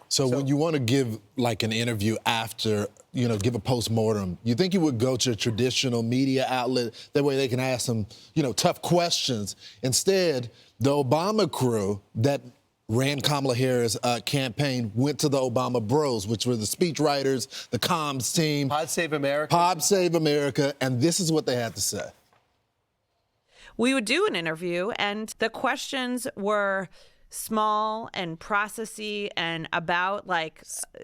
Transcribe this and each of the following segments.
So when you want to give like an interview after, give a postmortem, you think you would go to a traditional media outlet? That way they can ask some, tough questions. Instead, the Obama crew that ran Kamala Harris' campaign went to the Obama bros, which were the speechwriters, the comms team. Pod Save America. Pod Save America, and this is what they had to say. We would do an interview, and the questions were small and processy and about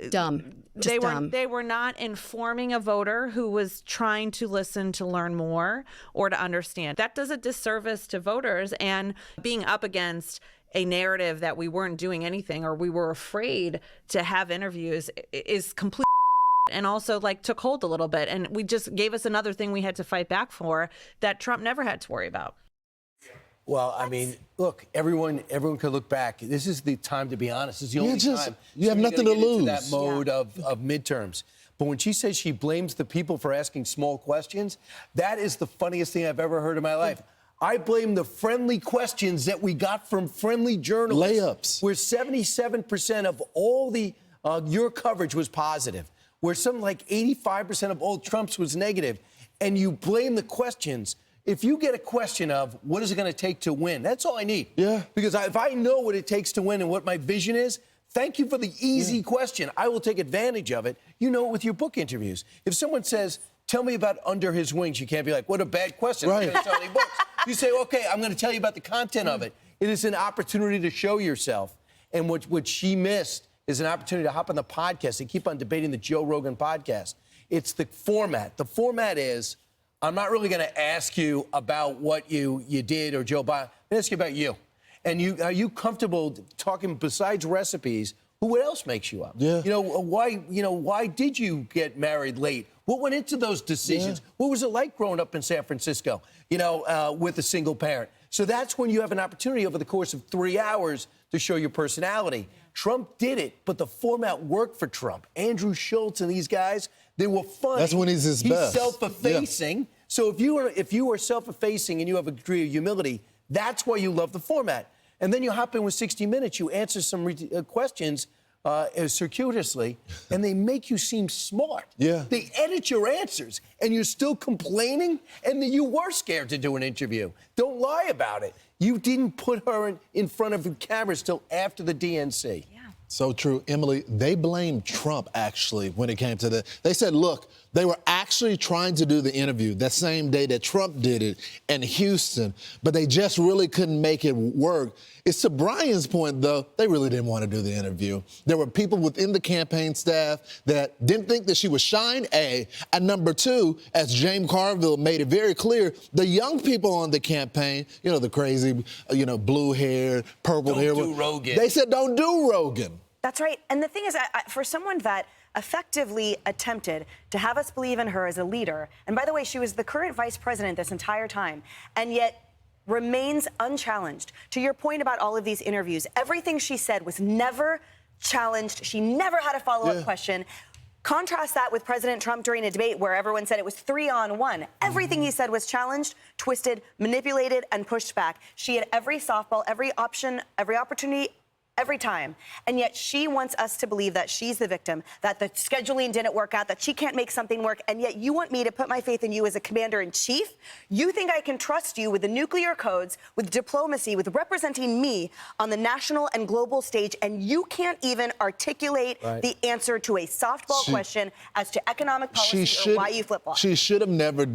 dumb. They were not informing a voter who was trying to listen to learn more or to understand. That does a disservice to voters, and being up against a narrative that we weren't doing anything or we were afraid to have interviews is complete, and also took hold a little bit, and we just gave us another thing we had to fight back for that Trump never had to worry about. Well, I mean, look, everyone could look back. This is the time to be honest. This is the only time. You have nothing to lose. Into that mode of midterms. But when she says she blames the people for asking small questions, that is the funniest thing I've ever heard in my life. I blame the friendly questions that we got from friendly journalists. Layups. Where 77% of all the your coverage was positive. Where something like 85% of all Trump's was negative. And you blame the questions. If you get a question of what is it going to take to win, that's all I need. Yeah. Because if I know what it takes to win and what my vision is, thank you for the easy question. I will take advantage of it. You know it with your book interviews. If someone says, tell me about Under His Wings, you can't be like, what a bad question. Right. I'm going to sell any books. You say, okay, I'm going to tell you about the content of it. It is an opportunity to show yourself. And what she missed is an opportunity to hop on the podcast. They keep on debating the Joe Rogan podcast. It's the format. The format is, I'm not really going to ask you about what you did or Joe Biden. I'm going to ask you about you. And are you comfortable talking besides recipes? What else makes you up? Yeah. Why did you get married late? What went into those decisions? Yeah. What was it like growing up in San Francisco, with a single parent? So that's when you have an opportunity over the course of 3 hours to show your personality. Trump did it, but the format worked for Trump. Andrew Schultz and these guys, they were funny. That's when he's his best. He's self-effacing. Yeah. So if you are self-effacing and you have a degree of humility, that's why you love the format. And then you hop in with 60 Minutes, you answer some questions circuitously, and they make you seem smart. Yeah. They edit your answers, and you're still complaining, and then you were scared to do an interview. Don't lie about it. You didn't put her in front of the cameras till after the DNC. Yeah. So true. Emily, they blamed Trump, actually, when it came to that. They said, look, they were actually trying to do the interview that same day that Trump did it in Houston, but they just really couldn't make it work. It's to Brian's point, though, they really didn't want to do the interview. There were people within the campaign staff that didn't think that she was shying, A. And number two, as James Carville made it very clear, the young people on the campaign, the crazy, blue hair, purple hair. Don't do Rogan. They said, don't do Rogan. That's right. And the thing is, for someone that effectively attempted to have us believe in her as a leader, and by the way, she was the current vice president this entire time, and yet remains unchallenged. To your point about all of these interviews, everything she said was never challenged. She never had a follow-up question. Contrast that with President Trump during a debate where everyone said it was 3-on-1. Everything he said was challenged, twisted, manipulated, and pushed back. She had every softball, every option, every opportunity, every time. And yet she wants us to believe that she's the victim, that the scheduling didn't work out, that she can't make something work. And yet you want me to put my faith in you as a commander-in-chief? You think I can trust you with the nuclear codes, with diplomacy, with representing me on the national and global stage, and you can't even articulate the answer to a softball question as to economic policy or why you flip-flop. She should have never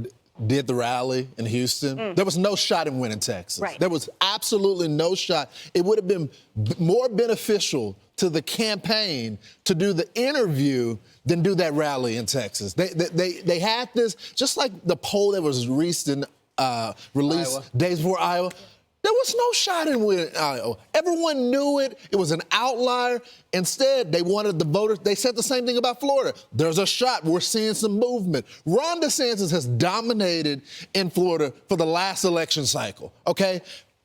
did the rally in Houston. There was no shot in winning Texas. Right. There was absolutely no shot. It would have been more beneficial to the campaign to do the interview than do that rally in Texas. They had this, just like the poll that was released days before Iowa. There was no shot in winning Iowa. Everyone knew it. It was an outlier. Instead, they wanted the voters. They said the same thing about Florida. There's a shot. We're seeing some movement. Ron DeSantis has dominated in Florida for the last election cycle, okay?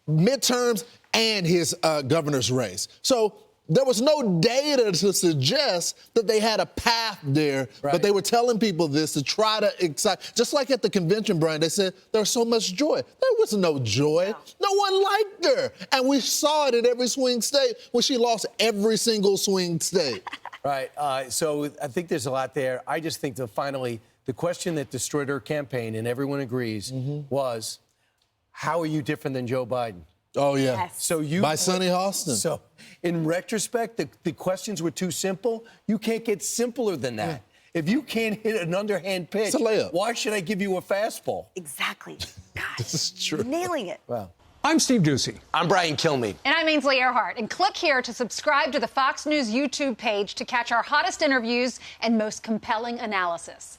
Midterms and his governor's race. So There was no data to suggest that they had a path there, but they were telling people this to try to excite. Just like at the convention, Brian, they said there was so much joy. There was no joy. No one liked her. And we saw it at every swing state when she lost every single swing state. Right. So I think there's a lot there. I just think that finally, the question that destroyed her campaign, and everyone agrees, was, how are you different than Joe Biden? Oh, yeah. Yes. So By Sonny Austin. So, in retrospect, the questions were too simple. You can't get simpler than that. Yeah. If you can't hit an underhand pitch, it's a layup. Why should I give you a fastball? Exactly. Gosh, this is true. Nailing it. Wow. I'm Steve Ducey. I'm Brian Kilmeade. And I'm Ainsley Earhart. And click here to subscribe to the Fox News YouTube page to catch our hottest interviews and most compelling analysis.